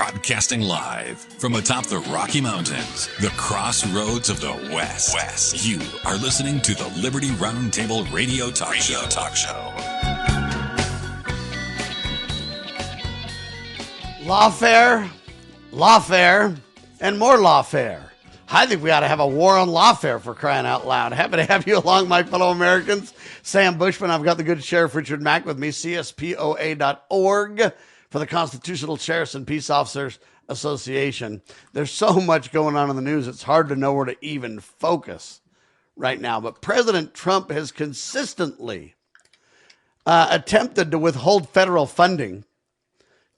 Broadcasting live from atop the Rocky Mountains, the crossroads of the West. You are listening to the Liberty Roundtable Radio Talk Show. Lawfare, and more lawfare. I think we ought to have a war on lawfare, for crying out loud. Happy to have you along, my fellow Americans. Sam Bushman, I've got the good Sheriff Richard Mack with me, CSPOA.org for the Constitutional Sheriffs and Peace Officers Association. There's so much going on in the news, it's hard to know where to even focus right now. But President Trump has consistently attempted to withhold federal funding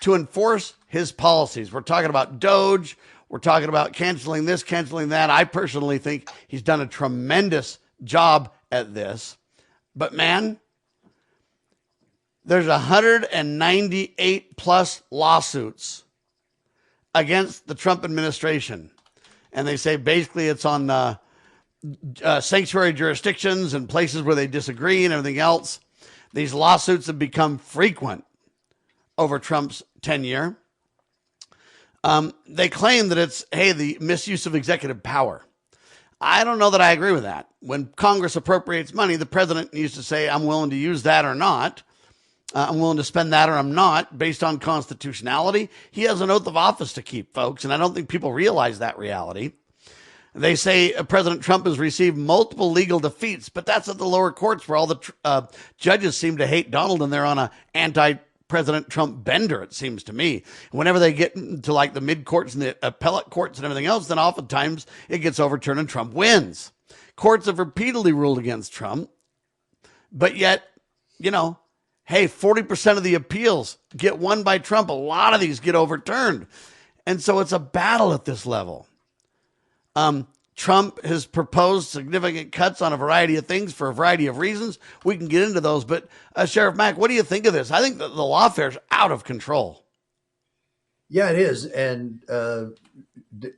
to enforce his policies. We're talking about DOGE. We're talking about canceling this, canceling that. I personally think he's done a tremendous job at this. But man, there's 198 plus lawsuits against the Trump administration. And they say basically it's on sanctuary jurisdictions and places where they disagree and everything else. These lawsuits have become frequent over Trump's tenure. They claim that it's, the misuse of executive power. I don't know that I agree with that. When Congress appropriates money, the president needs to say, I'm willing to use that or not. I'm willing to spend that or I'm not, based on constitutionality. He has an oath of office to keep, folks, and I don't think people realize that reality. They say President Trump has received multiple legal defeats, but that's at the lower courts where all the judges seem to hate Donald, and they're on a anti-President Trump bender, it seems to me. Whenever they get to like the mid-courts and the appellate courts and everything else, then oftentimes it gets overturned and Trump wins. Courts have repeatedly ruled against Trump, but yet, 40% of the appeals get won by Trump. A lot of these get overturned. And so it's a battle at this level. Trump has proposed significant cuts on a variety of things for a variety of reasons. We can get into those. But Sheriff Mack, what do you think of this? I think that the lawfare is out of control. Yeah, it is. And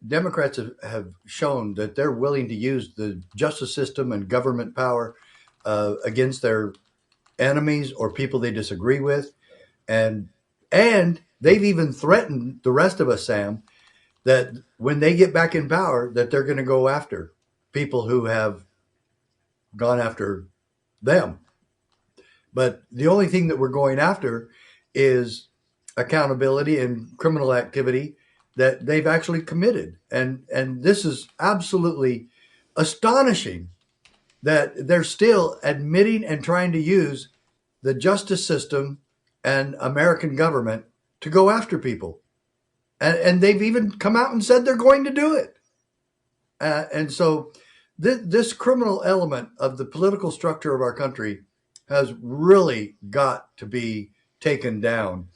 Democrats have shown that they're willing to use the justice system and government power against their enemies or people they disagree with. And they've even threatened the rest of us, Sam, that when they get back in power, that they're going to go after people who have gone after them. But the only thing that we're going after is accountability and criminal activity that they've actually committed. And this is absolutely astonishing that they're still admitting and trying to use the justice system and American government to go after people. And they've even come out and said they're going to do it. And so this criminal element of the political structure of our country has really got to be taken down.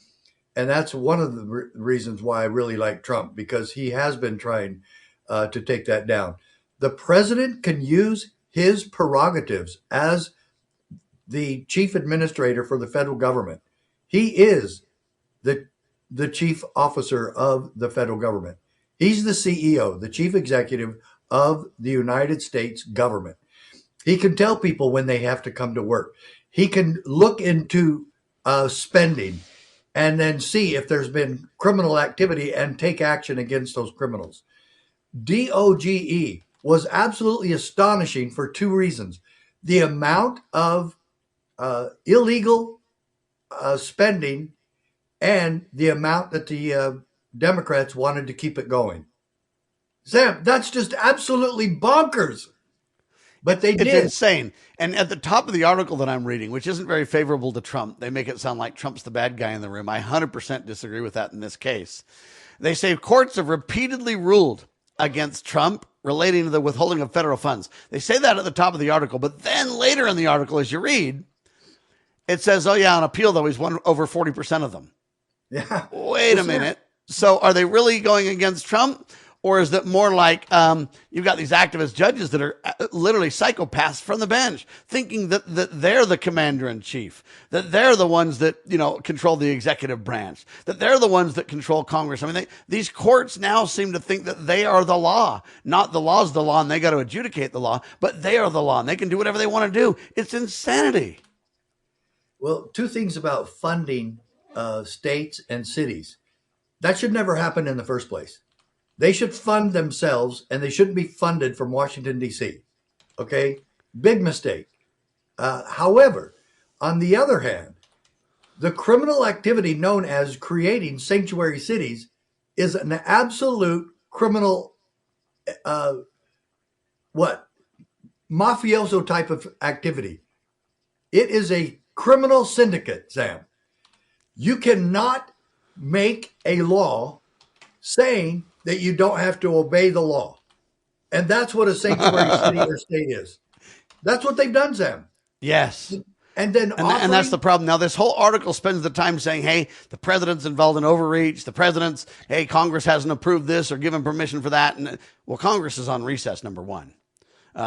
And that's one of the reasons why I really like Trump, because he has been trying to take that down. The president can use his prerogatives as the chief administrator for the federal government. He is the chief officer of the federal government. He's the CEO, the chief executive of the United States government. He can tell people when they have to come to work. He can look into spending and then see if there's been criminal activity and take action against those criminals. DOGE was absolutely astonishing for two reasons. The amount of illegal spending and the amount that the Democrats wanted to keep it going. Sam, that's just absolutely bonkers. But they did. It's insane. And at the top of the article that I'm reading, which isn't very favorable to Trump, they make it sound like Trump's the bad guy in the room. I 100% disagree with that in this case. They say courts have repeatedly ruled against Trump relating to the withholding of federal funds. They say that at the top of the article, but then later in the article, as you read, it says, on appeal, though, he's won over 40% of them. Yeah. Wait a minute. So are they really going against Trump? Or is that more like you've got these activist judges that are literally psychopaths from the bench, thinking that they're the commander in chief, that they're the ones that, control the executive branch, that they're the ones that control Congress. I mean, these courts now seem to think that they are the law, not the law's the law and they got to adjudicate the law, but they are the law and they can do whatever they want to do. It's insanity. Well, two things about funding states and cities. That should never happen in the first place. They should fund themselves, and they shouldn't be funded from Washington, D.C. Okay? Big mistake. However, on the other hand, the criminal activity known as creating sanctuary cities is an absolute criminal, mafioso type of activity. It is a criminal syndicate, Sam. You cannot make a law saying that you don't have to obey the law. And that's what a sanctuary city or state is. That's what they've done, Sam. Yes. And then and that's the problem. Now, this whole article spends the time saying, hey, the president's involved in overreach. Hey, Congress hasn't approved this or given permission for that. And well, Congress is on recess, number one,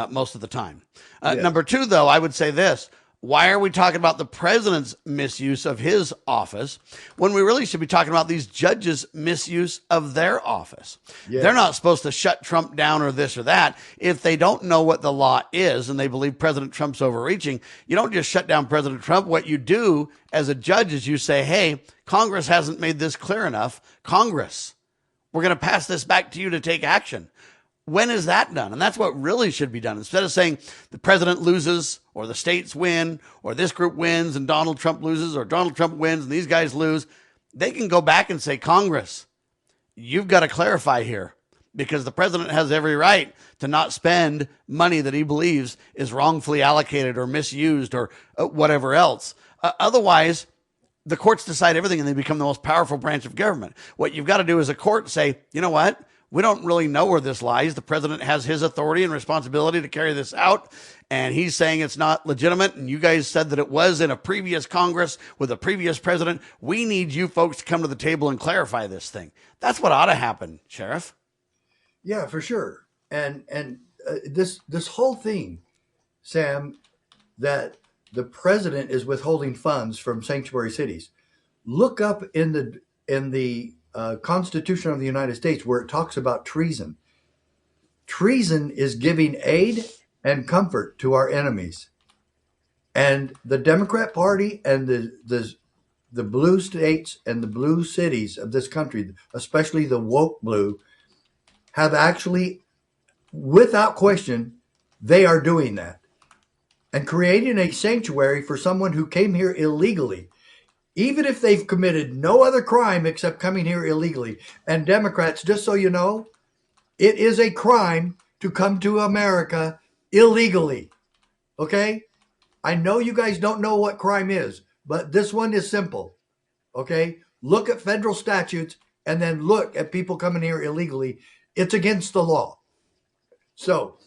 most of the time. Number two, though, I would say this. Why are we talking about the president's misuse of his office when we really should be talking about these judges' misuse of their office? Yeah. They're not supposed to shut Trump down or this or that. If they don't know what the law is and they believe President Trump's overreaching, you don't just shut down President Trump. What you do as a judge is you say, hey, Congress hasn't made this clear enough. Congress, we're going to pass this back to you to take action. When is that done? And that's what really should be done. Instead of saying the president loses or the states win or this group wins and Donald Trump loses or Donald Trump wins and these guys lose, they can go back and say, Congress, you've got to clarify here because the president has every right to not spend money that he believes is wrongfully allocated or misused or whatever else. Otherwise, the courts decide everything and they become the most powerful branch of government. What you've got to do as a court say, you know what? We don't really know where this lies. The president has his authority and responsibility to carry this out, and he's saying it's not legitimate, and you guys said that it was in a previous Congress with a previous president. We need you folks to come to the table and clarify this thing. That's what ought to happen, Sheriff. Yeah, for sure. And this whole thing, Sam, that the president is withholding funds from sanctuary cities. Look up in the Constitution of the United States where it talks about treason. Treason is giving aid and comfort to our enemies. And the Democrat Party and the blue states and the blue cities of this country, especially the woke blue, have actually, without question, they are doing that. And creating a sanctuary for someone who came here illegally, even if they've committed no other crime except coming here illegally. And Democrats, just so you know, it is a crime to come to America illegally. Okay? I know you guys don't know what crime is, but this one is simple. Okay? Look at federal statutes and then look at people coming here illegally. It's against the law. So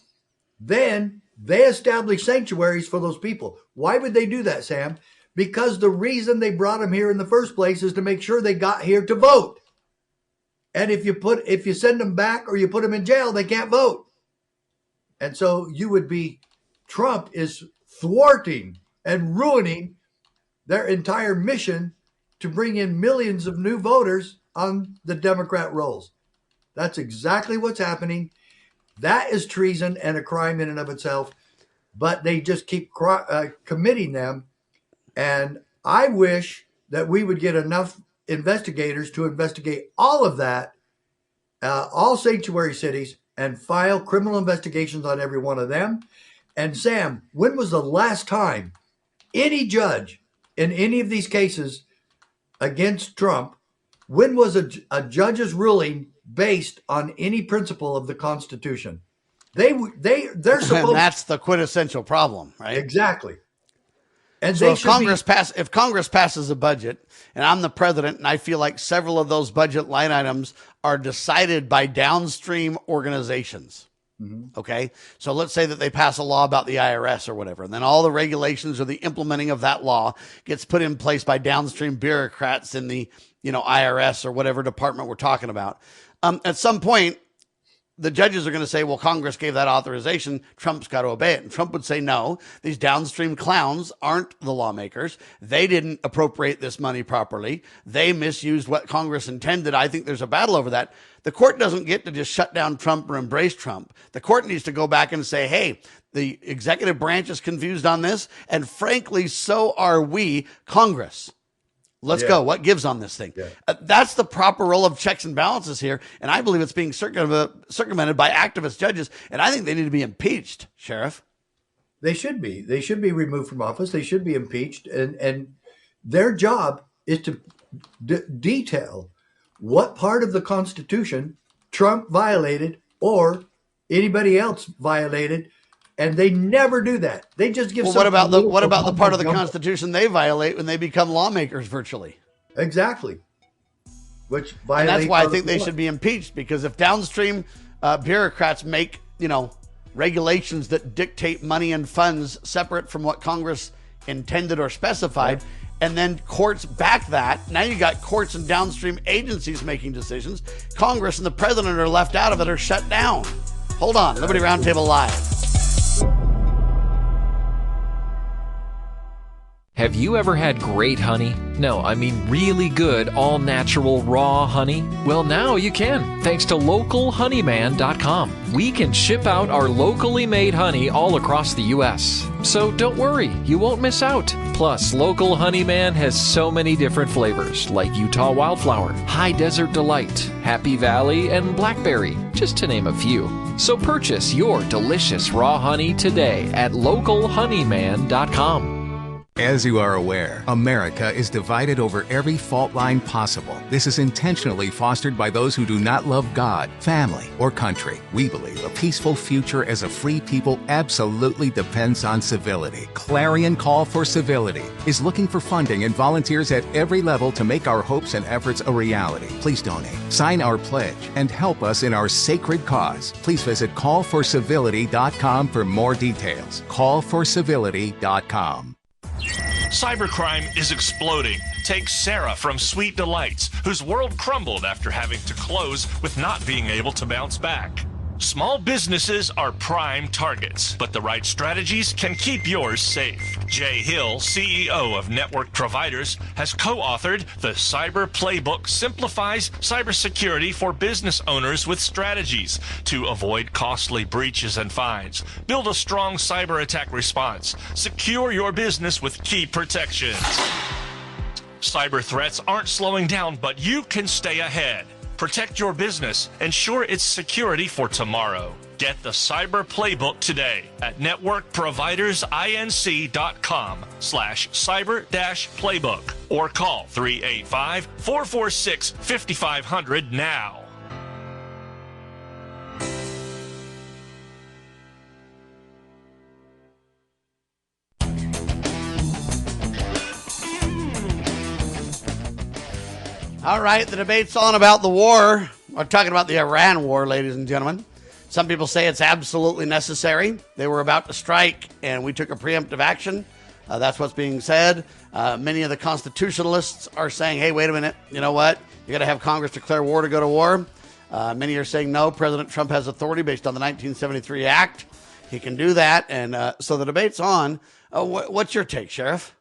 then they establish sanctuaries for those people. Why would they do that, Sam? Because the reason they brought them here in the first place is to make sure they got here to vote. And if you send them back or you put them in jail, they can't vote. And so Trump is thwarting and ruining their entire mission to bring in millions of new voters on the Democrat rolls. That's exactly what's happening. That is treason and a crime in and of itself, but they just keep committing them. And I wish that we would get enough investigators to investigate all of that, all sanctuary cities, and file criminal investigations on every one of them. And Sam, when was the last time any judge in any of these cases against Trump, when was a judge's ruling based on any principle of the Constitution? They're supposed. And that's the quintessential problem, right? Exactly. And so if Congress passes a budget and I'm the president and I feel like several of those budget line items are decided by downstream organizations. Mm-hmm. Okay. So let's say that they pass a law about the IRS or whatever, and then all the regulations or the implementing of that law gets put in place by downstream bureaucrats in the, IRS or whatever department we're talking about. At some point, the judges are going to say, well, Congress gave that authorization. Trump's got to obey it. And Trump would say, no, these downstream clowns aren't the lawmakers. They didn't appropriate this money properly. They misused what Congress intended. I think there's a battle over that. The court doesn't get to just shut down Trump or embrace Trump. The court needs to go back and say, hey, the executive branch is confused on this. And frankly, so are we, Congress. Let's go. What gives on this thing? Yeah. That's the proper role of checks and balances here. And I believe it's being circumvented by activist judges. And I think they need to be impeached, Sheriff. They should be. They should be removed from office. They should be impeached. And their job is to detail what part of the Constitution Trump violated or anybody else violated. And they never do that. They just give. Well, what about the part of the Constitution they violate when they become lawmakers virtually? Exactly. Which violates. And that's why I think they should be impeached, because if downstream bureaucrats make regulations that dictate money and funds separate from what Congress intended or specified, and then courts back that, now you got courts and downstream agencies making decisions. Congress and the president are left out of it or shut down. Hold on, Liberty Roundtable Live. Have you ever had great honey? No, I mean really good, all-natural, raw honey? Well, now you can, thanks to localhoneyman.com. We can ship out our locally made honey all across the U.S. So don't worry, you won't miss out. Plus, Local Honeyman has so many different flavors, like Utah Wildflower, High Desert Delight, Happy Valley, and Blackberry, just to name a few. So purchase your delicious raw honey today at localhoneyman.com. As you are aware, America is divided over every fault line possible. This is intentionally fostered by those who do not love God, family, or country. We believe a peaceful future as a free people absolutely depends on civility. Clarion Call for Civility is looking for funding and volunteers at every level to make our hopes and efforts a reality. Please donate, sign our pledge, and help us in our sacred cause. Please visit callforcivility.com for more details. Callforcivility.com. Cybercrime is exploding. Take Sarah from Sweet Delights, whose world crumbled after having to close with not being able to bounce back. Small businesses are prime targets, but the right strategies can keep yours safe. Jay Hill, CEO of Network Providers, has co-authored The Cyber Playbook Simplifies Cybersecurity for Business Owners with Strategies to avoid costly breaches and fines, build a strong cyber attack response, secure your business with key protections. Cyber threats aren't slowing down, but you can stay ahead. Protect your business. Ensure its security for tomorrow. Get the Cyber Playbook today at networkprovidersinc.com/cyber-playbook or call 385-446-5500 now. All right, the debate's on about the war. We're talking about the Iran war, ladies and gentlemen. Some people say it's absolutely necessary. They were about to strike, and we took a preemptive action. That's what's being said. Many of the constitutionalists are saying, hey, wait a minute. You know what? You got to have Congress declare war to go to war. Many are saying, no, President Trump has authority based on the 1973 Act. He can do that. And so the debate's on. What's your take, Sheriff?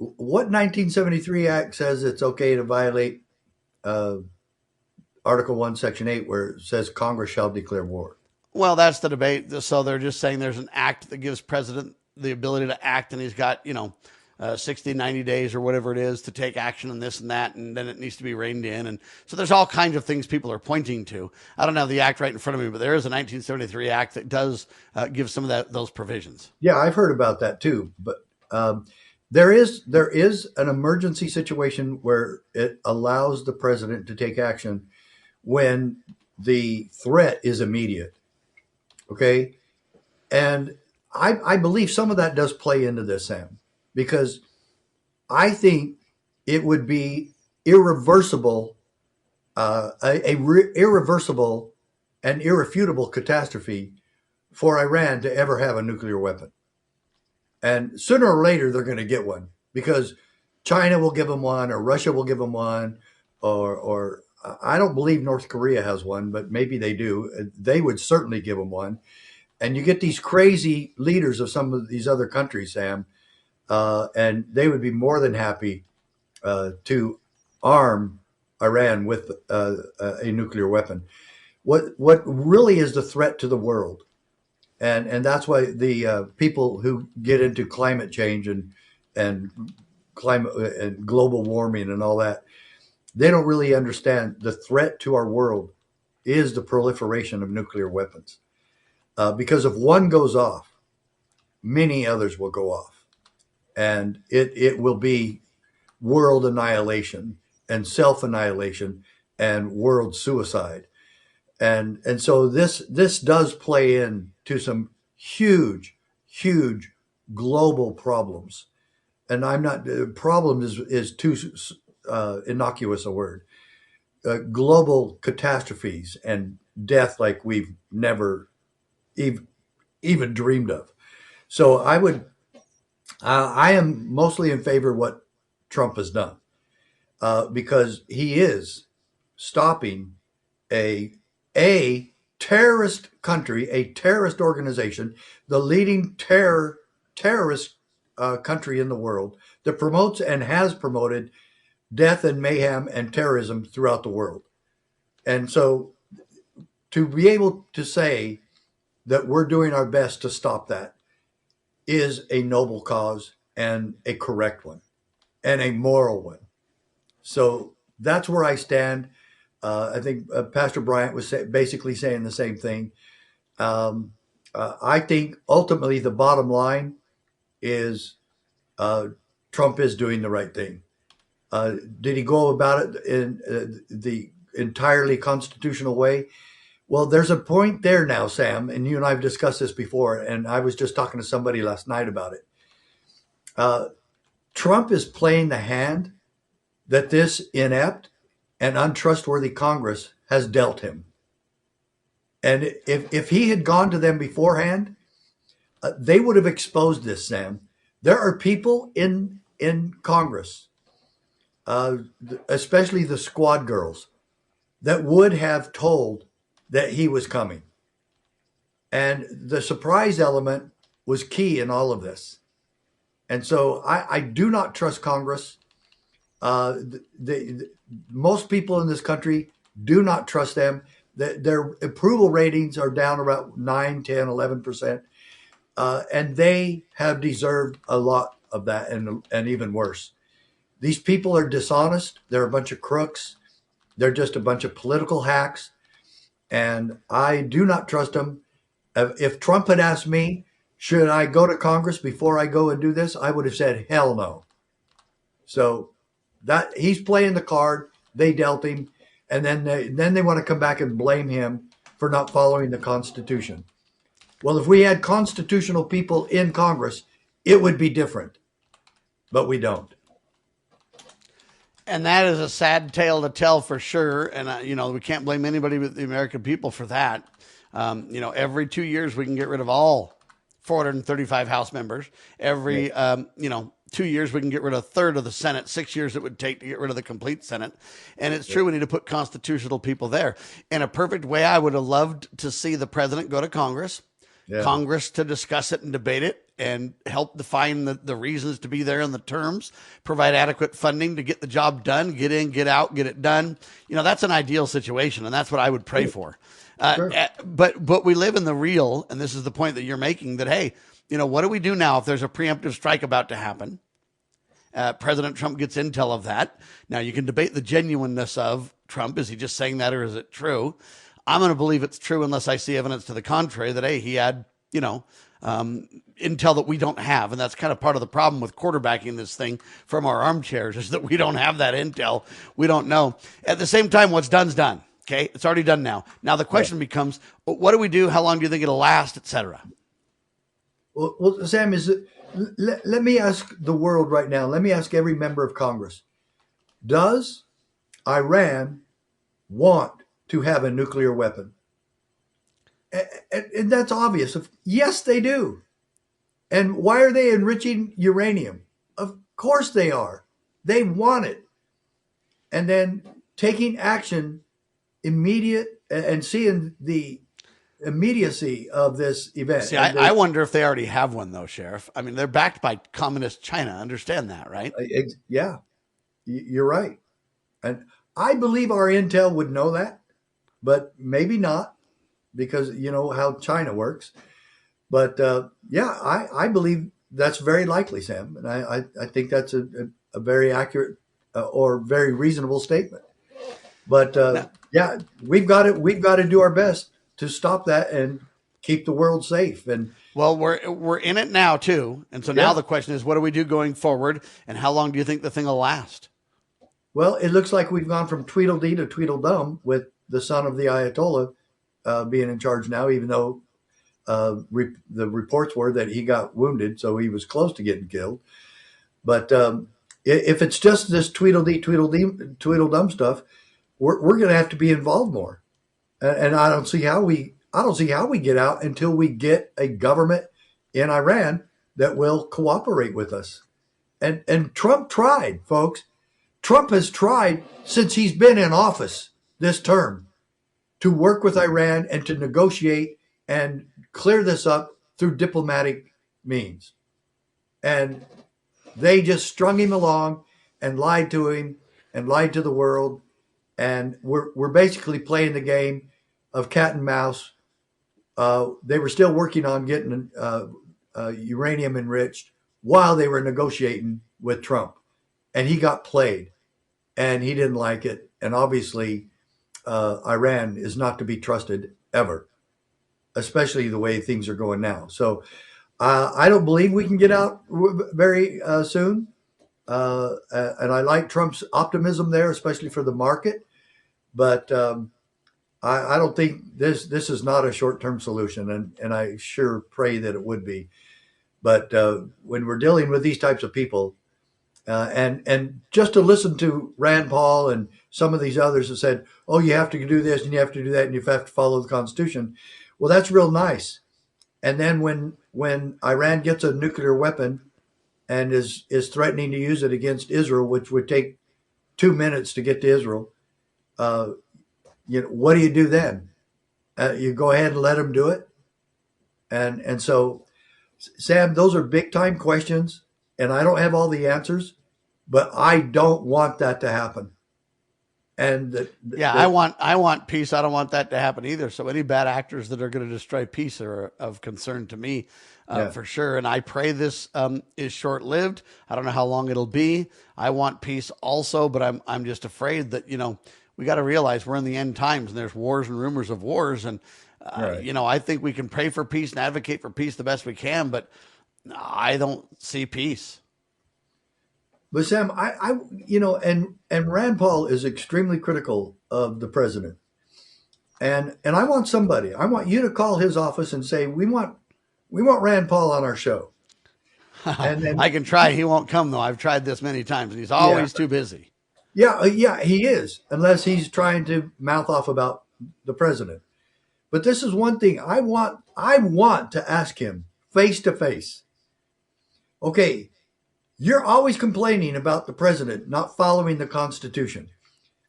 What 1973 Act says it's okay to violate Article 1, Section 8, where it says Congress shall declare war? Well, that's the debate. So they're just saying there's an act that gives president the ability to act, and he's got, 60, 90 days or whatever it is to take action on this and that, and then it needs to be reined in. And so there's all kinds of things people are pointing to. I don't have the act right in front of me, but there is a 1973 Act that does give some of those provisions. Yeah, I've heard about that too. But there is an emergency situation where it allows the president to take action when the threat is immediate. Okay. And I believe some of that does play into this, Sam, because I think it would be irreversible, irreversible and irrefutable catastrophe for Iran to ever have a nuclear weapon. And sooner or later, they're going to get one because China will give them one, or Russia will give them one, or I don't believe North Korea has one, but maybe they do. They would certainly give them one. And you get these crazy leaders of some of these other countries, Sam, and they would be more than happy to arm Iran with a nuclear weapon. What really is the threat to the world? And that's why the people who get into climate change and climate and global warming and all that. They don't really understand the threat to our world is the proliferation of nuclear weapons. Because if one goes off, many others will go off. And it will be world annihilation and self-annihilation and world suicide. And so this does play into some huge global problems. And I'm not, problem is too innocuous a word. Global catastrophes and death like we've never even dreamed of. So I am mostly in favor of what Trump has done, because he is stopping a terrorist country, a terrorist organization, the leading terrorist country in the world that promotes and has promoted death and mayhem and terrorism throughout the world. And so to be able to say that we're doing our best to stop that is a noble cause and a correct one and a moral one. So that's where I stand. I think Pastor Bryant was basically saying the same thing. I think ultimately the bottom line is Trump is doing the right thing. Did he go about it in the entirely constitutional way? Well, there's a point there now, Sam, and you and I have discussed this before, and I was just talking to somebody last night about it. Trump is playing the hand that this inept and untrustworthy Congress has dealt him. And if he had gone to them beforehand, they would have exposed this, Sam. There are people in Congress, especially the squad girls, that would have told that he was coming. And the surprise element was key in all of this. And so I do not trust Congress. Most people in this country do not trust them. Their approval ratings are down about 9, 10, 11%. And they have deserved a lot of that and even worse. These people are dishonest. They're a bunch of crooks. They're just a bunch of political hacks. And I do not trust them. If Trump had asked me, should I go to Congress before I go and do this? I would have said, hell no. So that he's playing the card. They dealt him. And then they want to come back and blame him for not following the Constitution. Well, if we had constitutional people in Congress, it would be different. But we don't. And that is a sad tale to tell for sure. And, we can't blame anybody but the American people for that. Every 2 years we can get rid of all 435 House members. Every, 2 years we can get rid of a third of the Senate. 6 years it would take to get rid of the complete Senate. And it's true, we need to put constitutional people there. In a perfect way, I would have loved to see the president go to Congress, Congress to discuss it and debate it and help define the reasons to be there and the terms, provide adequate funding to get the job done, get in, get out, get it done. That's an ideal situation, and that's what I would pray for. Sure. But we live in the real, and this is the point that you're making, that, hey, what do we do now if there's a preemptive strike about to happen? President Trump gets intel of that. Now, you can debate the genuineness of Trump. Is he just saying that, or is it true? I'm going to believe it's true unless I see evidence to the contrary that, hey, he had, intel that we don't have. And that's kind of part of the problem with quarterbacking this thing from our armchairs, is that we don't have that intel. We don't know. At the same time, what's done's done. Okay. It's already done now. Now the question becomes, what do we do? How long do you think it'll last, et cetera? Well, Sam, let me ask the world right now. Let me ask every member of Congress. Does Iran want to have a nuclear weapon? And that's obvious. Yes, they do. And why are they enriching uranium? Of course they are. They want it. And then taking action immediate and seeing the immediacy of this event. See, I wonder if they already have one, though, Sheriff. I mean, they're backed by communist China. Understand that, right? Yeah, you're right. And I believe our intel would know that, but maybe not, because you know how China works. But I believe that's very likely, Sam. And I think that's a very accurate or very reasonable statement. But yeah, we've got to do our best to stop that and keep the world safe. And well, we're in it now too, and so now the question is, what do we do going forward, and how long do you think the thing will last? Well, it looks like we've gone from Tweedledee to Tweedledum with the son of the Ayatollah being in charge now, even though the reports were that he got wounded, so he was close to getting killed. But if it's just this Tweedledee, Tweedledum stuff, we're going to have to be involved more. And I don't see how we get out until we get a government in Iran that will cooperate with us. And Trump tried, folks. Trump has tried since he's been in office this term to work with Iran and to negotiate and clear this up through diplomatic means. And they just strung him along and lied to him and lied to the world. And we're basically playing the game of cat and mouse. They were still working on getting uranium enriched while they were negotiating with Trump. And he got played, and he didn't like it. And obviously, Iran is not to be trusted ever, especially the way things are going now. So I don't believe we can get out very soon. And I like Trump's optimism there, especially for the market. But I don't think this is not a short-term solution, and I sure pray that it would be. But when we're dealing with these types of people, and just to listen to Rand Paul and some of these others that said, oh, you have to do this and you have to do that and you have to follow the Constitution. Well, that's real nice. And then when Iran gets a nuclear weapon and is threatening to use it against Israel, which would take 2 minutes to get to Israel, what do you do then? You go ahead and let them do it? And so, Sam, those are big time questions, and I don't have all the answers, but I don't want that to happen. And I want peace. I don't want that to happen either. So any bad actors that are going to destroy peace are of concern to me, for sure. And I pray this is short lived. I don't know how long it'll be. I want peace also, but I'm just afraid that we got to realize we're in the end times, and there's wars and rumors of wars. And I think we can pray for peace and advocate for peace the best we can, but I don't see peace. But Sam, and Rand Paul is extremely critical of the president. And I want you to call his office and say, we want Rand Paul on our show. And then, I can try. He won't come though. I've tried this many times and he's always too busy. Yeah, he is, unless he's trying to mouth off about the president. But this is one thing I want to ask him face to face. Okay, you're always complaining about the president not following the Constitution.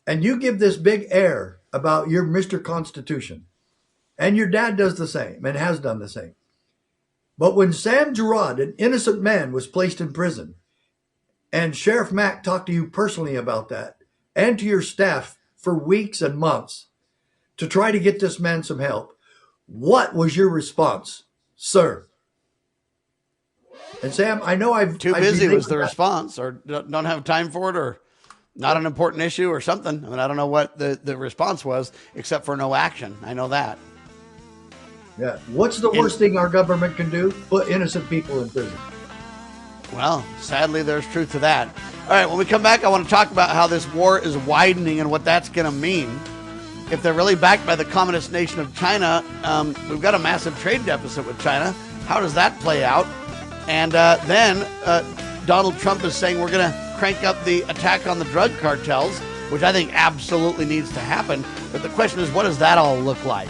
And you give this big air about your Mr. Constitution. And your dad does the same and has done the same. But when Sam Girard, an innocent man, was placed in prison, and Sheriff Mack talked to you personally about that, and to your staff for weeks and months to try to get this man some help, what was your response, sir? And Sam, I know I've too busy was the response, or don't have time for it, or not an important issue, or something. I mean, I don't know what the response was, except for no action. I know that. Yeah. What's the worst thing our government can do? Put innocent people in prison. Well, sadly, there's truth to that. All right, when we come back, I want to talk about how this war is widening and what that's going to mean. If they're really backed by the communist nation of China, we've got a massive trade deficit with China. How does that play out? And then Donald Trump is saying we're going to crank up the attack on the drug cartels, which I think absolutely needs to happen. But the question is, what does that all look like?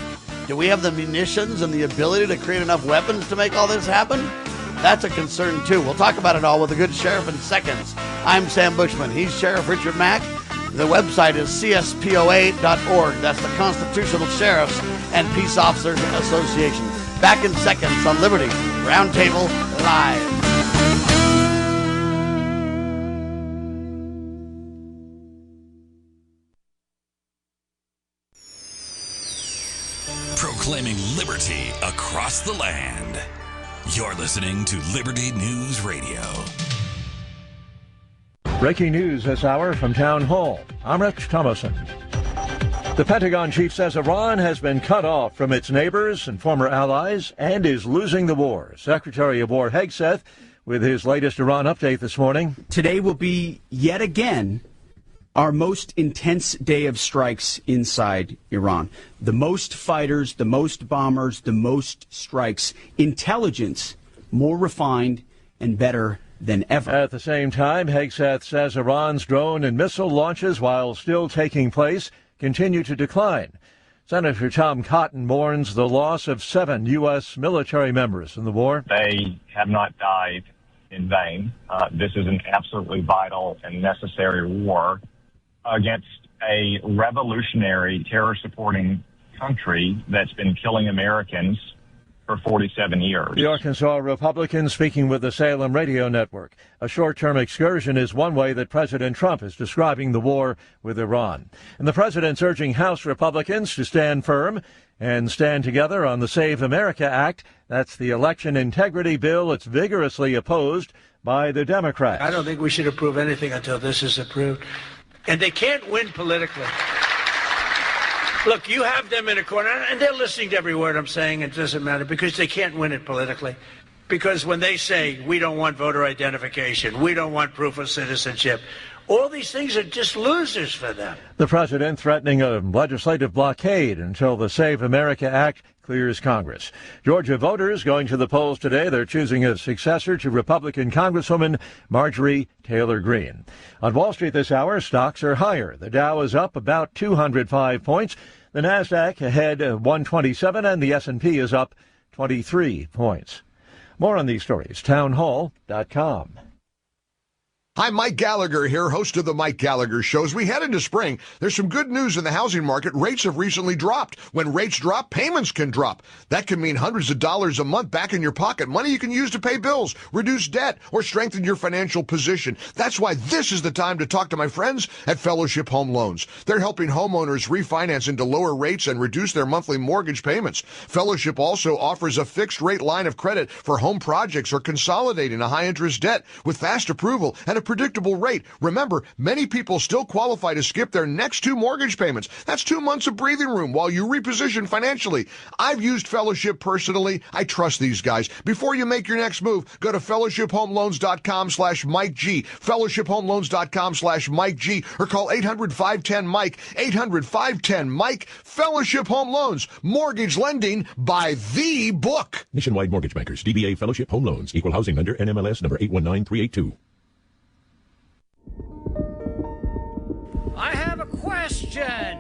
Do we have the munitions and the ability to create enough weapons to make all this happen? That's a concern, too. We'll talk about it all with a good sheriff in seconds. I'm Sam Bushman. He's Sheriff Richard Mack. The website is cspoa.org. That's the Constitutional Sheriffs and Peace Officers Association. Back in seconds on Liberty Roundtable Live. Proclaiming liberty across the land. You're listening to Liberty News Radio. Breaking news this hour from Town Hall. I'm Rich Thomason. The Pentagon chief says Iran has been cut off from its neighbors and former allies and is losing the war. Secretary of War Hegseth with his latest Iran update this morning. Today will be yet again our most intense day of strikes inside Iran. The most fighters, the most bombers, the most strikes. Intelligence more refined and better than ever. At the same time, Hegseth says Iran's drone and missile launches, while still taking place, continue to decline. Senator Tom Cotton mourns the loss of 7 U.S. military members in the war. They have not died in vain. This is an absolutely vital and necessary war against a revolutionary terror-supporting country that's been killing Americans for 47 years. The Arkansas Republican speaking with the Salem Radio Network. A short-term excursion is one way that President Trump is describing the war with Iran. And the president's urging House Republicans to stand firm and stand together on the Save America Act. That's the election integrity bill. It's vigorously opposed by the Democrats. I don't think we should approve anything until this is approved. And they can't win politically. Look, you have them in a corner, and they're listening to every word I'm saying. It doesn't matter because they can't win it politically. Because when they say, we don't want voter identification, we don't want proof of citizenship, all these things are just losers for them. The president threatening a legislative blockade until the Save America Act clears Congress. Georgia voters going to the polls today. They're choosing a successor to Republican Congresswoman Marjorie Taylor Greene. On Wall Street this hour, stocks are higher. The Dow is up about 205 points. The Nasdaq ahead 127, and the S&P is up 23 points. More on these stories, townhall.com. Hi, Mike Gallagher here, host of the Mike Gallagher Show. As we head into spring, there's some good news in the housing market. Rates have recently dropped. When rates drop, payments can drop. That can mean hundreds of dollars a month back in your pocket, money you can use to pay bills, reduce debt, or strengthen your financial position. That's why this is the time to talk to my friends at Fellowship Home Loans. They're helping homeowners refinance into lower rates and reduce their monthly mortgage payments. Fellowship also offers a fixed-rate line of credit for home projects or consolidating a high-interest debt with fast approval and a predictable rate. Remember, many people still qualify to skip their next 2 mortgage payments. That's 2 months of breathing room while you reposition financially. I've used Fellowship personally. I trust these guys. Before you make your next move, go to fellowshiphomeloans.com/Mike G, fellowshiphomeloans.com/Mike G, or call 800-510-MIKE, 800-510-MIKE. Fellowship Home Loans, mortgage lending by the book. Nationwide Mortgage Bankers, DBA Fellowship Home Loans, Equal Housing Lender, NMLS number 819382. I have a question.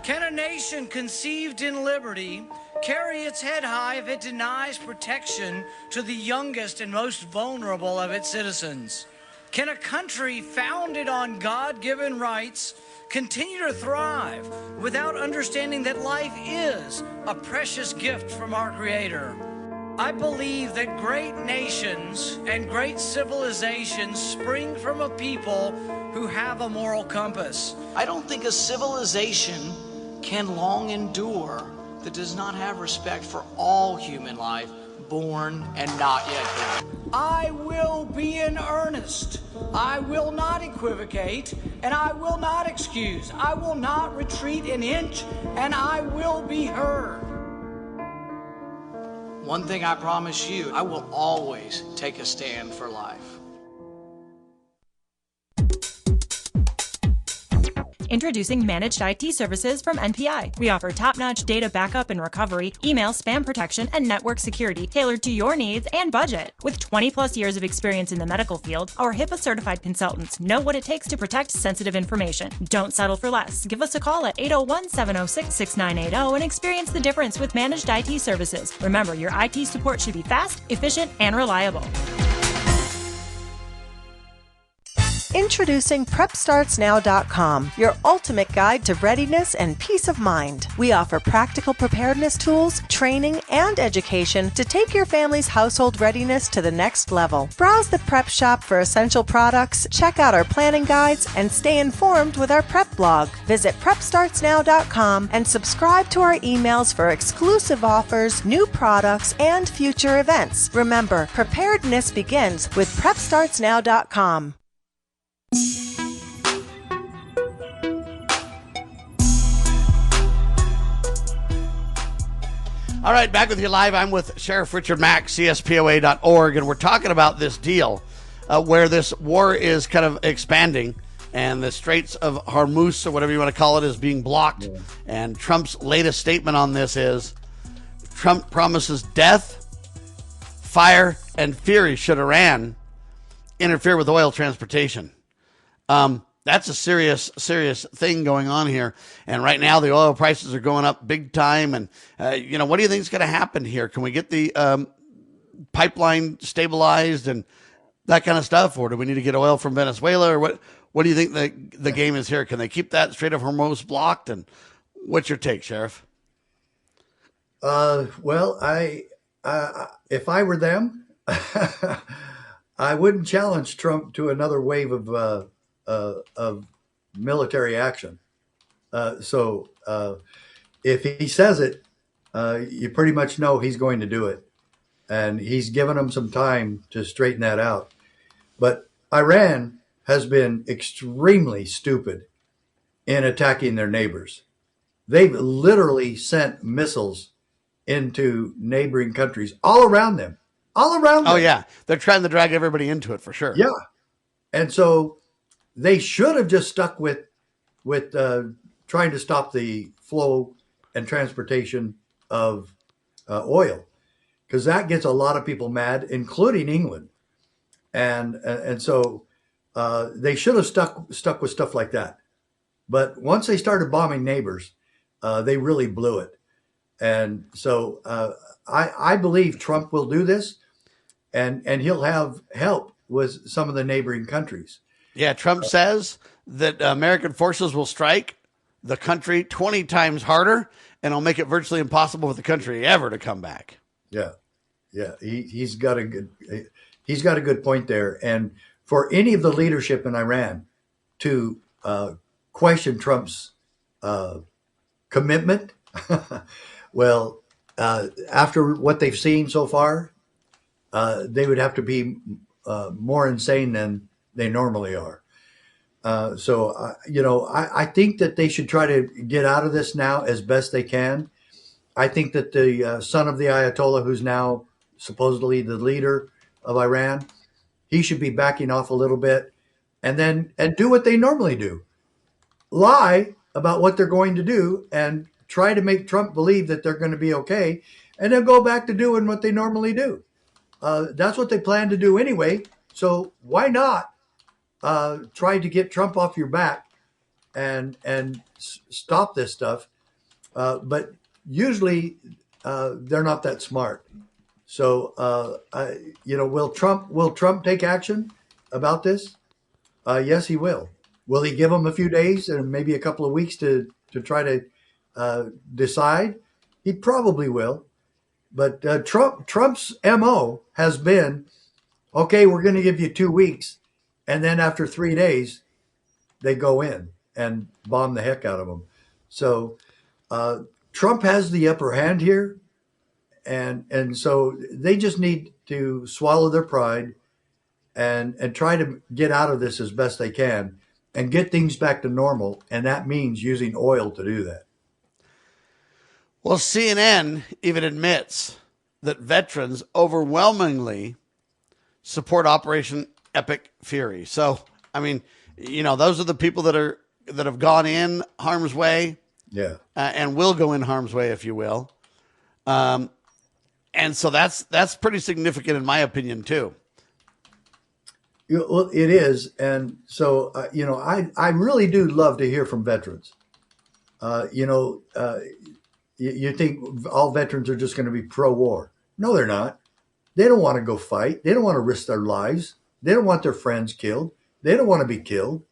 Can a nation conceived in liberty carry its head high if it denies protection to the youngest and most vulnerable of its citizens? Can a country founded on God-given rights continue to thrive without understanding that life is a precious gift from our Creator? I believe that great nations and great civilizations spring from a people who have a moral compass. I don't think a civilization can long endure that does not have respect for all human life, born and not yet born. I will be in earnest. I will not equivocate, and I will not excuse. I will not retreat an inch, and I will be heard. One thing I promise you, I will always take a stand for life. Introducing Managed IT Services from NPI. We offer top-notch data backup and recovery, email spam protection, and network security tailored to your needs and budget. With 20-plus years of experience in the medical field, our HIPAA-certified consultants know what it takes to protect sensitive information. Don't settle for less. Give us a call at 801-706-6980 and experience the difference with Managed IT Services. Remember, your IT support should be fast, efficient, and reliable. Introducing PrepStartsNow.com, your ultimate guide to readiness and peace of mind. We offer practical preparedness tools, training, and education to take your family's household readiness to the next level. Browse the Prep Shop for essential products, check out our planning guides, and stay informed with our prep blog. Visit PrepStartsNow.com and subscribe to our emails for exclusive offers, new products, and future events. Remember, preparedness begins with PrepStartsNow.com. All right, back with you live. I'm with Sheriff Richard Mack, CSPOA.org, and we're talking about this deal where this war is kind of expanding and the Straits of Hormuz, or whatever you want to call it, is being blocked. Yeah. And Trump's latest statement on this is Trump promises death, fire, and fury should Iran interfere with oil transportation. That's a serious thing going on here. And right now the oil prices are going up big time. And, what do you think is going to happen here? Can we get the pipeline stabilized and that kind of stuff? Or do we need to get oil from Venezuela? Or what do you think the game is here? Can they keep that Strait of Hormuz blocked? And what's your take, Sheriff? Well, if I were them, I wouldn't challenge Trump to another wave of military action. So if he says it, you pretty much know he's going to do it. And he's given them some time to straighten that out. But Iran has been extremely stupid in attacking their neighbors. They've literally sent missiles into neighboring countries all around them. Oh, yeah. They're trying to drag everybody into it for sure. Yeah. And so they should have just stuck with trying to stop the flow and transportation of oil, because that gets a lot of people mad, including England. And so they should have stuck with stuff like that. But once they started bombing neighbors, they really blew it. And so I believe Trump will do this, and he'll have help with some of the neighboring countries. Yeah, Trump says that American forces will strike the country 20 times harder, and it'll make it virtually impossible for the country ever to come back. Yeah, yeah, he's got a good point there. And for any of the leadership in Iran to question Trump's commitment, well, after what they've seen so far, they would have to be more insane than they normally are. So I think that they should try to get out of this now as best they can. I think that the son of the Ayatollah, who's now supposedly the leader of Iran, he should be backing off a little bit and do what they normally do. Lie about what they're going to do and try to make Trump believe that they're going to be okay, and then go back to doing what they normally do. That's what they plan to do anyway. So why not try to get Trump off your back and stop this stuff? But usually they're not that smart. So will Trump take action about this? Yes, he will. Will he give them a few days and maybe a couple of weeks to try to decide? He probably will. But Trump's MO has been, okay, we're going to give you 2 weeks. And then after 3 days, they go in and bomb the heck out of them. So Trump has the upper hand here. And so they just need to swallow their pride and try to get out of this as best they can and get things back to normal. And that means using oil to do that. Well, CNN even admits that veterans overwhelmingly support Operation Epic Fury. So, I mean, those are the people that have gone in harm's way, yeah, and will go in harm's way, if you will. And so that's pretty significant in my opinion too. Well, it is, and so I really do love to hear from veterans. You think all veterans are just going to be pro-war. No, they're not. They don't want to go fight. They don't want to risk their lives. They don't want their friends killed. They don't want to be killed.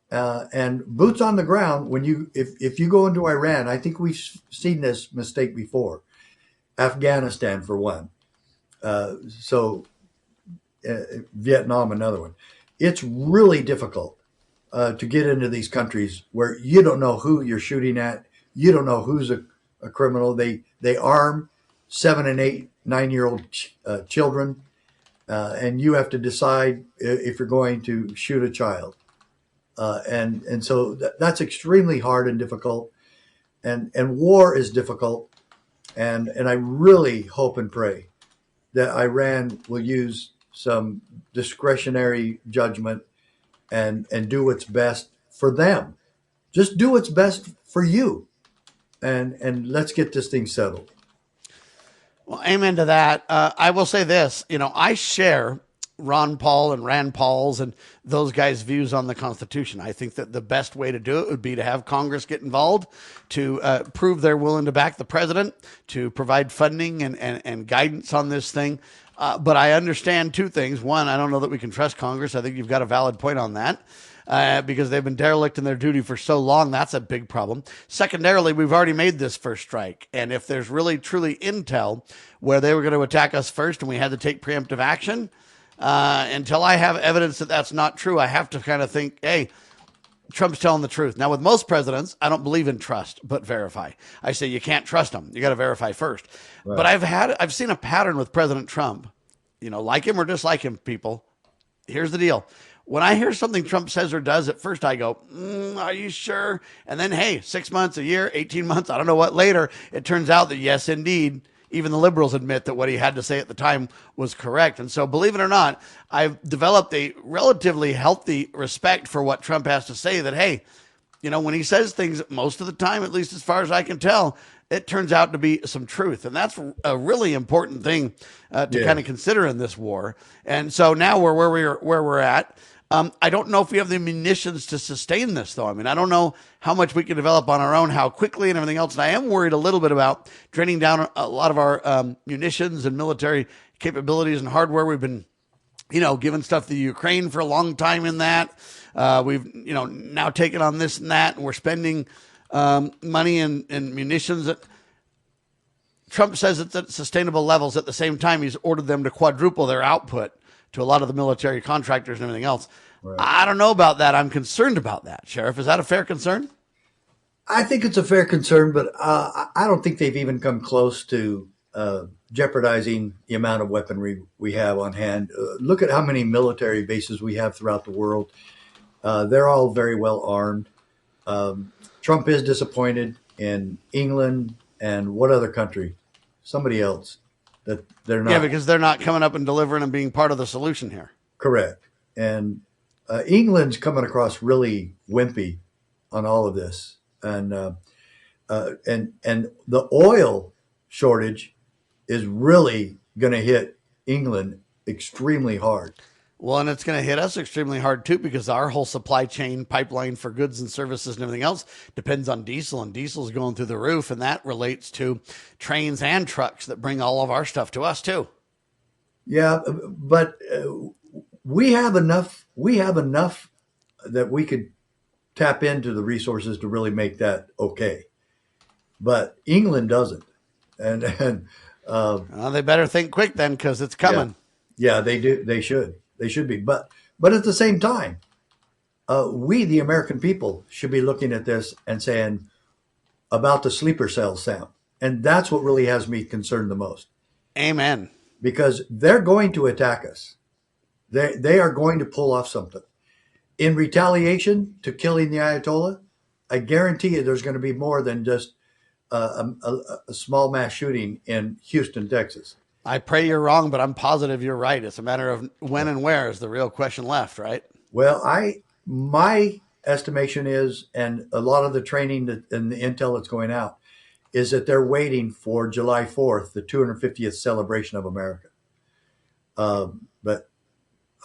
And boots on the ground, if you go into Iran, I think we've seen this mistake before. Afghanistan, for one. Vietnam, another one. It's really difficult to get into these countries where you don't know who you're shooting at. You don't know who's a criminal. They arm 7 and 8, 9-year-old children, and you have to decide if you're going to shoot a child. And so that's extremely hard and difficult. And war is difficult. And I really hope and pray that Iran will use some discretionary judgment and do what's best for them. Just do what's best for you, and let's get this thing settled. Well, amen to that. I will say this, I share Ron Paul and Rand Paul's and those guys' views on the Constitution. I think that the best way to do it would be to have Congress get involved, to prove they're willing to back the president, to provide funding and guidance on this thing. But I understand two things. One, I don't know that we can trust Congress. I think you've got a valid point on that. Because they've been derelict in their duty for so long. That's a big problem. Secondarily, we've already made this first strike. And if there's really, truly intel where they were going to attack us first and we had to take preemptive action, until I have evidence that that's not true, I have to kind of think, hey, Trump's telling the truth. Now, with most presidents, I don't believe in trust, but verify. I say you can't trust them. You got to verify first. Right. But I've seen a pattern with President Trump, like him or dislike him, people. Here's the deal. When I hear something Trump says or does, at first I go, are you sure? And then, hey, 6 months, a year, 18 months, I don't know what later, it turns out that yes, indeed, even the liberals admit that what he had to say at the time was correct. And so, believe it or not, I've developed a relatively healthy respect for what Trump has to say, that, hey, when he says things, most of the time, at least as far as I can tell, it turns out to be some truth. And that's a really important thing to kind of consider in this war. And so now we're where we're at. I don't know if we have the munitions to sustain this, though. I mean, I don't know how much we can develop on our own, how quickly and everything else. And I am worried a little bit about draining down a lot of our munitions and military capabilities and hardware. We've been, giving stuff to Ukraine for a long time in that. We've, now taken on this and that, and we're spending money and munitions that Trump says it's at sustainable levels. At the same time, he's ordered them to quadruple their output to a lot of the military contractors and everything else. Right. I don't know about that. I'm concerned about that, Sheriff. Is that a fair concern? I think it's a fair concern, but I don't think they've even come close to jeopardizing the amount of weaponry we have on hand. Look at how many military bases we have throughout the world. They're all very well armed. Trump is disappointed in England and what other country? Somebody else. That they're not. Yeah, because they're not coming up and delivering and being part of the solution here. Correct. And England's coming across really wimpy on all of this. And the oil shortage is really going to hit England extremely hard. Well, and it's going to hit us extremely hard, too, because our whole supply chain pipeline for goods and services and everything else depends on diesel, and diesel's going through the roof, and that relates to trains and trucks that bring all of our stuff to us, too. Yeah, but we have enough that we could tap into the resources to really make that okay. But England doesn't. And well, they better think quick then, because it's coming. Yeah, they do. They should. They should be. But at the same time, we, the American people, should be looking at this and saying about the sleeper cell sound. And that's what really has me concerned the most. Amen. Because they're going to attack us. They are going to pull off something. In retaliation to killing the Ayatollah, I guarantee you there's going to be more than just a small mass shooting in Houston, Texas. I pray you're wrong, but I'm positive you're right. It's a matter of when and where is the real question left, right? Well, my estimation is, and a lot of the training and the intel that's going out, is that they're waiting for July 4th, the 250th celebration of America. But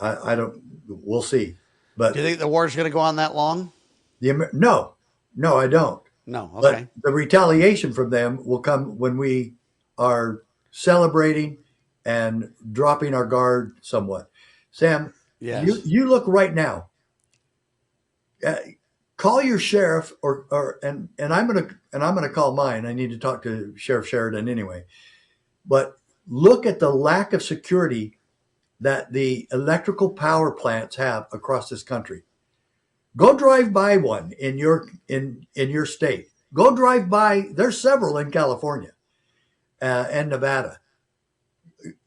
I don't, we'll see. But do you think the war is going to go on that long? No, I don't. No, okay. But the retaliation from them will come when we are celebrating and dropping our guard somewhat. Sam, yes. you look right now. Call your sheriff, and I'm gonna call mine. I need to talk to Sheriff Sheridan anyway. But look at the lack of security that the electrical power plants have across this country. Go drive by one in your state. Go drive by. There's several in California and Nevada.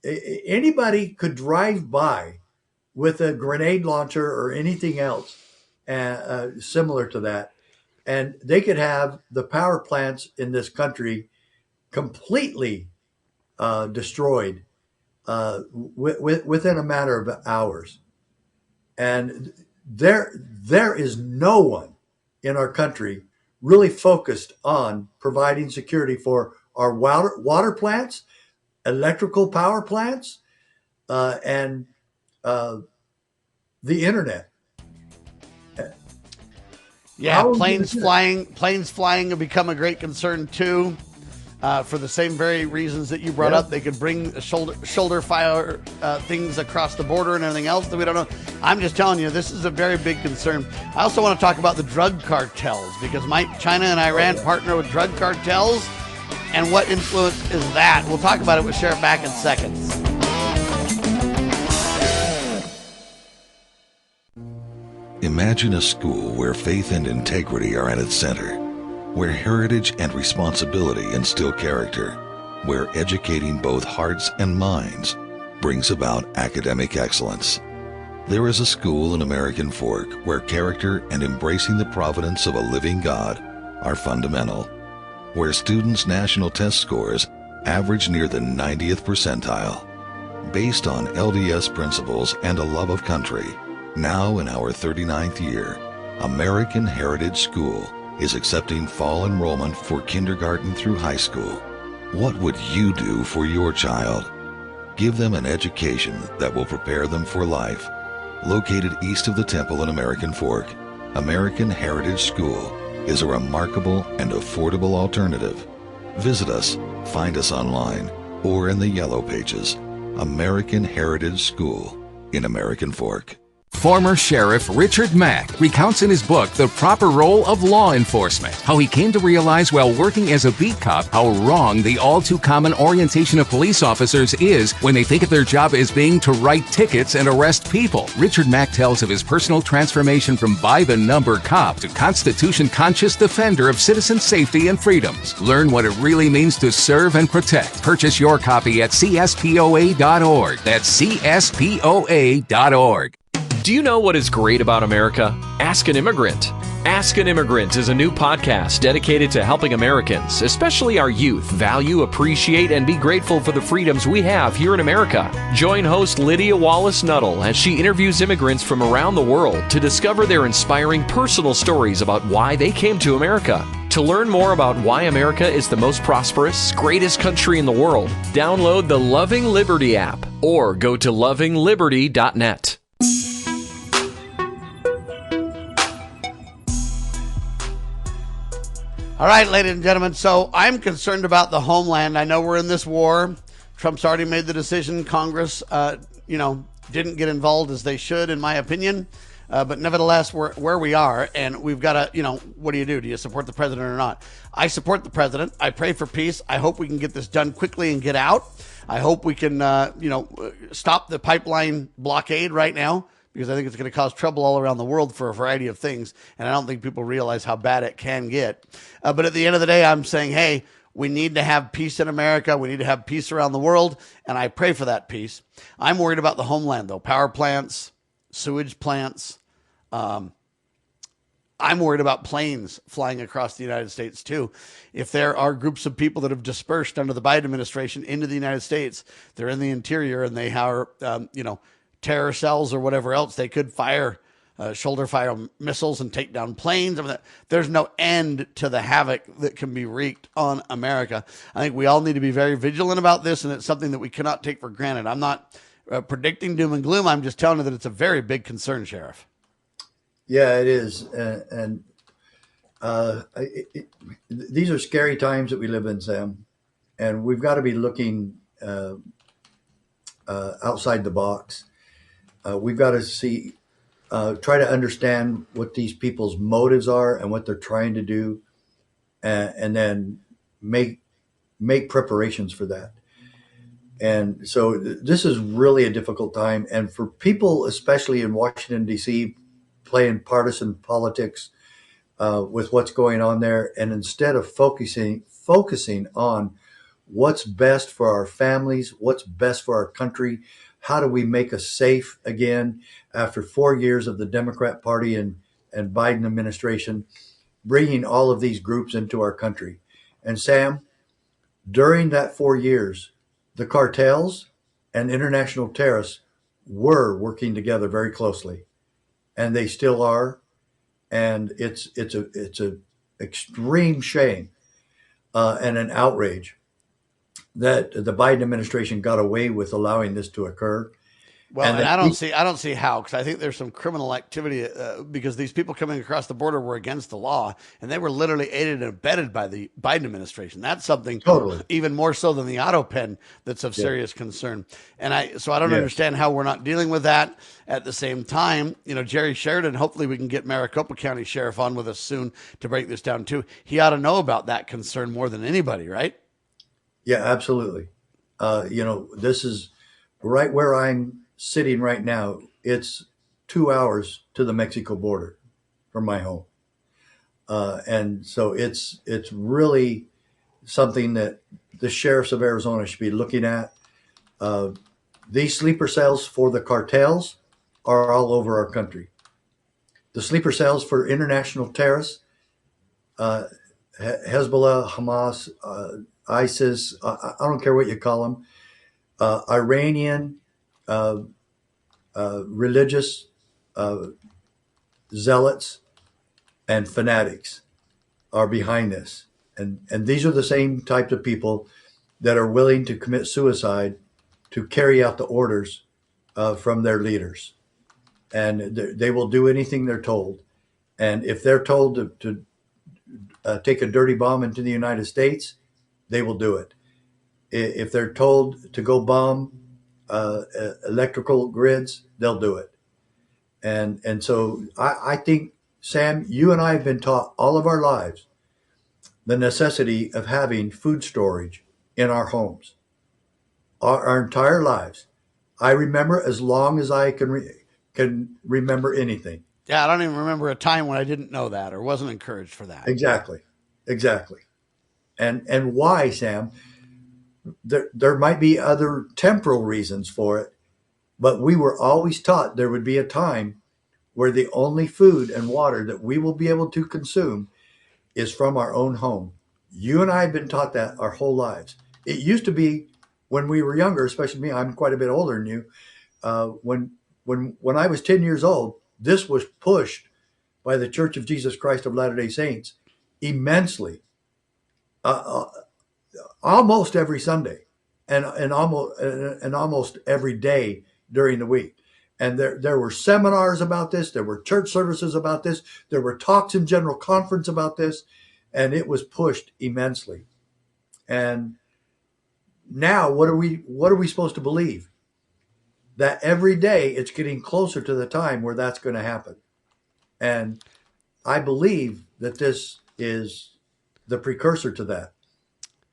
Anybody could drive by with a grenade launcher or anything else similar to that, and they could have the power plants in this country completely destroyed within a matter of hours. And there is no one in our country really focused on providing security for our water plants, electrical power plants, and the internet. Yeah, planes flying have become a great concern too. For the same very reasons that you brought up, they could bring shoulder fire things across the border and everything else that we don't know. I'm just telling you, this is a very big concern. I also want to talk about the drug cartels, because China and Iran partner with drug cartels, and what influence is that? We'll talk about it with Sheriff back in seconds. Imagine a school where faith and integrity are at its center, where heritage and responsibility instill character, where educating both hearts and minds brings about academic excellence. There is a school in American Fork where character and embracing the providence of a living God are fundamental, where students' national test scores average near the 90th percentile. Based on LDS principles and a love of country, now in our 39th year, American Heritage School is accepting fall enrollment for kindergarten through high school. What would you do for your child? Give them an education that will prepare them for life. Located east of the temple in American Fork, American Heritage School is a remarkable and affordable alternative. Visit us, find us online, or in the yellow pages. American Heritage School in American Fork. Former Sheriff Richard Mack recounts in his book The Proper Role of Law Enforcement how he came to realize while working as a beat cop how wrong the all-too-common orientation of police officers is when they think of their job as being to write tickets and arrest people. Richard Mack tells of his personal transformation from by-the-number cop to Constitution-conscious defender of citizen safety and freedoms. Learn what it really means to serve and protect. Purchase your copy at CSPOA.org. That's CSPOA.org. Do you know what is great about America? Ask an Immigrant. Ask an Immigrant is a new podcast dedicated to helping Americans, especially our youth, value, appreciate, and be grateful for the freedoms we have here in America. Join host Lydia Wallace Nuttall as she interviews immigrants from around the world to discover their inspiring personal stories about why they came to America. To learn more about why America is the most prosperous, greatest country in the world, download the Loving Liberty app or go to lovingliberty.net. All right, ladies and gentlemen, so I'm concerned about the homeland. I know we're in this war. Trump's already made the decision. Congress, didn't get involved as they should, in my opinion. But nevertheless, we're where we are, and we've got to, what do you do? Do you support the president or not? I support the president. I pray for peace. I hope we can get this done quickly and get out. I hope we can, stop the pipeline blockade right now, because I think it's going to cause trouble all around the world for a variety of things, and I don't think people realize how bad it can get. But at the end of the day, I'm saying, hey, we need to have peace in America. We need to have peace around the world, and I pray for that peace. I'm worried about the homeland, though. Power plants, sewage plants. I'm worried about planes flying across the United States, too. If there are groups of people that have dispersed under the Biden administration into the United States, they're in the interior, and they are, terror cells or whatever else, they could fire shoulder fire missiles and take down planes. I mean, there's no end to the havoc that can be wreaked on America. I think we all need to be very vigilant about this, and it's something that we cannot take for granted. I'm not predicting doom and gloom. I'm just telling you that it's a very big concern, Sheriff. Yeah, it is. These are scary times that we live in, Sam, and we've got to be looking outside the box. We've got to try to understand what these people's motives are and what they're trying to do, and then make preparations for that. And so this is really a difficult time. And for people, especially in Washington, D.C., playing partisan politics with what's going on there, and instead of focusing on what's best for our families, what's best for our country, how do we make us safe again after 4 years of the Democrat Party and Biden administration bringing all of these groups into our country? And Sam, During that 4 years, the cartels and international terrorists were working together very closely, and they still are. And it's a extreme shame and an outrage that the Biden administration got away with allowing this to occur. Well, and I don't see how, because I think there's some criminal activity because these people coming across the border were against the law, and they were literally aided and abetted by the Biden administration. That's something even more so than the auto pen that's of serious concern. And I don't understand how we're not dealing with that. At the same time, Jerry Sheridan, hopefully we can get Maricopa County Sheriff on with us soon to break this down too. He ought to know about that concern more than anybody, right? Yeah, absolutely. This is right where I'm sitting right now. It's 2 hours to the Mexico border from my home. And so it's really something that the sheriffs of Arizona should be looking at. These sleeper cells for the cartels are all over our country. The sleeper cells for international terrorists, Hezbollah, Hamas, ISIS, I don't care what you call them, Iranian religious zealots and fanatics are behind this. And these are the same types of people that are willing to commit suicide to carry out the orders from their leaders. And they will do anything they're told. And if they're told to take a dirty bomb into the United States, they will do it. If they're told to go bomb electrical grids, they'll do it. And so I think, Sam, you and I have been taught all of our lives the necessity of having food storage in our homes, our entire lives. I remember as long as I can remember anything. Yeah, I don't even remember a time when I didn't know that or wasn't encouraged for that. Exactly. And why, Sam? There might be other temporal reasons for it, but we were always taught there would be a time where the only food and water that we will be able to consume is from our own home. You and I have been taught that our whole lives. It used to be when we were younger, especially me, I'm quite a bit older than you. When I was 10 years old, this was pushed by the Church of Jesus Christ of Latter-day Saints immensely. Almost every Sunday and almost every day during the week. And there were seminars about this. There were church services about this. There were talks in General Conference about this. And it was pushed immensely. And now what are we supposed to believe? That every day it's getting closer to the time where that's going to happen. And I believe that this is the precursor to that.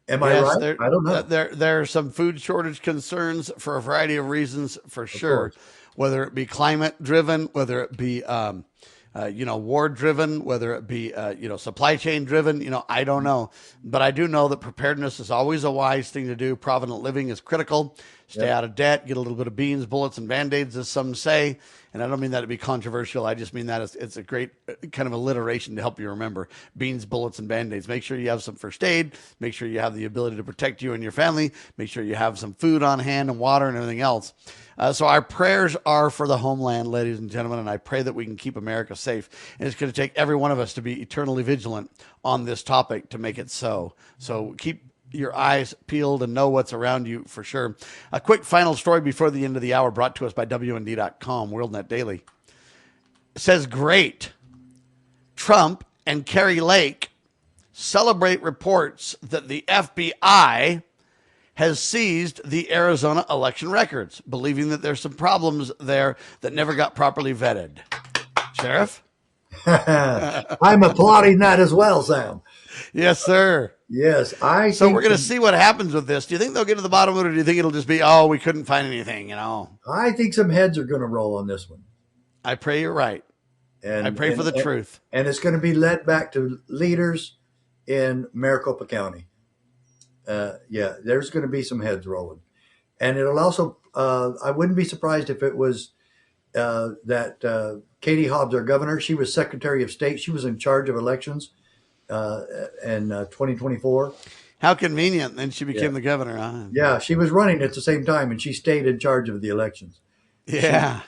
Am I right? I don't know. There are some food shortage concerns for a variety of reasons, for sure. Whether it be climate driven, whether it be war driven, whether it be supply chain driven. I don't know, but I do know that preparedness is always a wise thing to do. Provident living is critical. Stay out of debt. Get a little bit of beans, bullets, and band-aids, as some say. And I don't mean that to be controversial. I just mean that it's a great kind of alliteration to help you remember. Beans, bullets, and band-aids. Make sure you have some first aid. Make sure you have the ability to protect you and your family. Make sure you have some food on hand and water and everything else. So our prayers are for the homeland, ladies and gentlemen, and I pray that we can keep America safe. And it's going to take every one of us to be eternally vigilant on this topic to make it so. So keep your eyes peeled and know what's around you for sure. A quick final story before the end of the hour, brought to us by WND.com, WorldNet Daily. It says, great. Trump and Kari Lake celebrate reports that the FBI has seized the Arizona election records, believing that there's some problems there that never got properly vetted. Sheriff? I'm applauding that as well, Sam. Yes, sir. Yes, So we're going to see what happens with this. Do you think they'll get to the bottom of it, or do you think it'll just be, we couldn't find anything, I think some heads are going to roll on this one. I pray you're right. And I pray for the truth. And it's going to be led back to leaders in Maricopa County. There's going to be some heads rolling. And it'll also, I wouldn't be surprised if it was that Katie Hobbs, our governor, she was Secretary of State. She was in charge of elections in 2024. How convenient. Then she became the governor, huh? Yeah, she was running at the same time, and she stayed in charge of the elections. Yeah.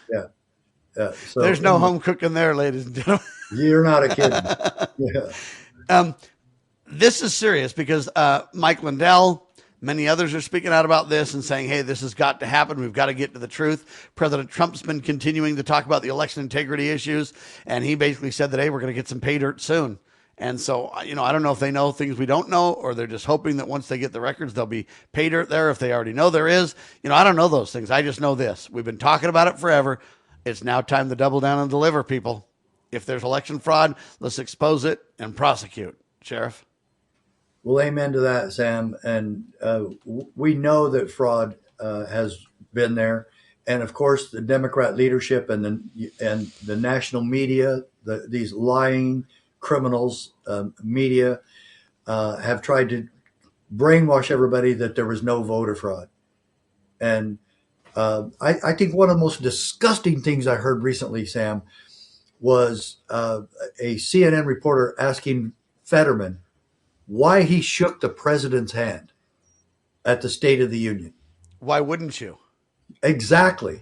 So, there's no home cooking there, ladies and gentlemen. You're not a kid. Yeah. This is serious because Mike Lindell, many others are speaking out about this and saying, hey, this has got to happen. We've got to get to the truth. President Trump's been continuing to talk about the election integrity issues, and he basically said that, hey, we're going to get some pay dirt soon. And so, I don't know if they know things we don't know, or they're just hoping that once they get the records, there'll be pay dirt there if they already know there is. I don't know those things. I just know this. We've been talking about it forever. It's now time to double down and deliver, people. If there's election fraud, let's expose it and prosecute. Sheriff? Well, amen to that, Sam. And we know that fraud has been there. And, of course, the Democrat leadership and the national media, these lying criminals, media, have tried to brainwash everybody that there was no voter fraud. And I think one of the most disgusting things I heard recently, Sam, was a CNN reporter asking Fetterman why he shook the president's hand at the State of the Union. Why wouldn't you? Exactly.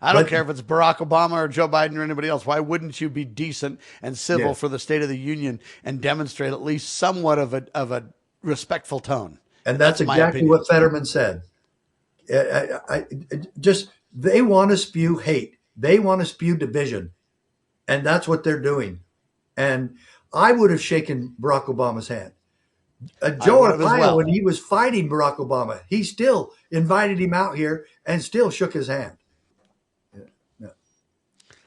I don't care if it's Barack Obama or Joe Biden or anybody else. Why wouldn't you be decent and civil for the State of the Union and demonstrate at least somewhat of a respectful tone? And that's exactly what Fetterman said. They want to spew hate. They want to spew division. And that's what they're doing. And I would have shaken Barack Obama's hand. Joe Arpaio, when he was fighting Barack Obama, he still invited him out here and still shook his hand.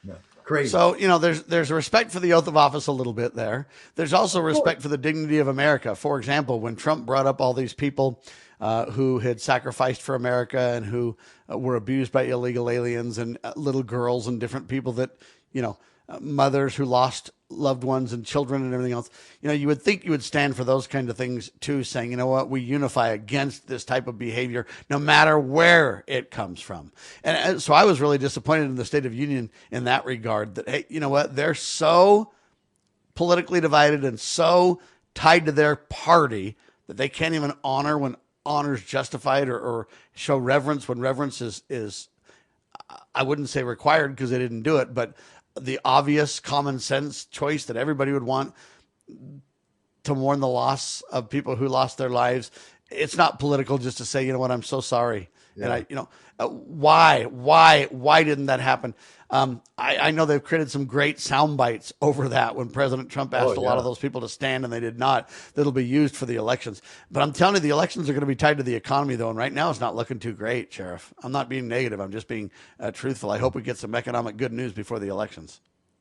No. Crazy. So, there's respect for the oath of office a little bit there. There's also respect for the dignity of America. For example, when Trump brought up all these people who had sacrificed for America and who were abused by illegal aliens and little girls and different people that, mothers who lost loved ones and children and everything else, you would think you would stand for those kind of things too, saying, you know what, we unify against this type of behavior, no matter where it comes from. And so I was really disappointed in the State of Union in that regard that, hey, you know what, they're so politically divided and so tied to their party that they can't even honor when honor is justified or show reverence when reverence is I wouldn't say required because they didn't do it, but the obvious common sense choice that everybody would want to mourn the loss of people who lost their lives. It's not political just to say, you know what, I'm so sorry. Yeah. And why didn't that happen? I know they've created some great sound bites over that when President Trump asked a lot of those people to stand and they did not. That'll be used for the elections. But I'm telling you, the elections are going to be tied to the economy, though. And right now it's not looking too great, Sheriff. I'm not being negative. I'm just being truthful. I hope we get some economic good news before the elections.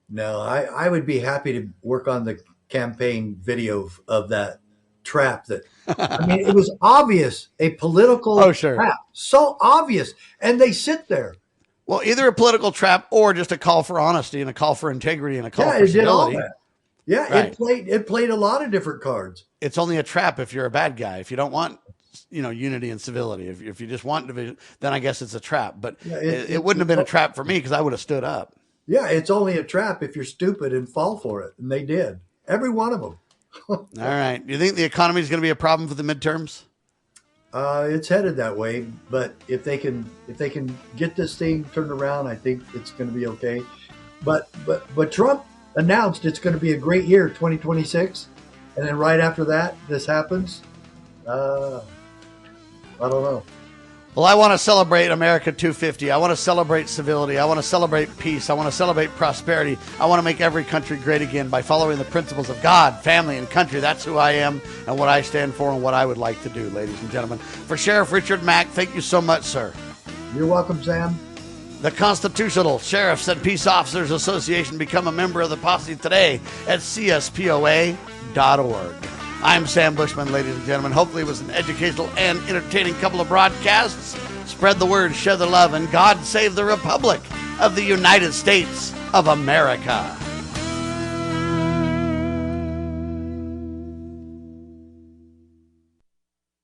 No, I would be happy to work on the campaign video of that trap that, it was obvious, a political trap. So obvious. And they sit there. Well, either a political trap or just a call for honesty and a call for integrity and a call for civility. Yeah, right. It played a lot of different cards. It's only a trap if you're a bad guy. If you don't want, unity and civility, if you just want division, then I guess it's a trap. But it wouldn't have been a trap for me because I would have stood up. Yeah, it's only a trap if you're stupid and fall for it. And they did. Every one of them. All right. Do you think the economy is going to be a problem for the midterms? It's headed that way, but if they can get this thing turned around, I think it's going to be okay. But Trump announced it's going to be a great year, 2026, and then right after that, this happens. I don't know. Well, I want to celebrate America 250. I want to celebrate civility. I want to celebrate peace. I want to celebrate prosperity. I want to make every country great again by following the principles of God, family, and country. That's who I am and what I stand for and what I would like to do, ladies and gentlemen. For Sheriff Richard Mack, thank you so much, sir. You're welcome, Sam. The Constitutional Sheriffs and Peace Officers Association. Become a member of the posse today at cspoa.org. I'm Sam Bushman, ladies and gentlemen. Hopefully it was an educational and entertaining couple of broadcasts. Spread the word, share the love, and God save the Republic of the United States of America.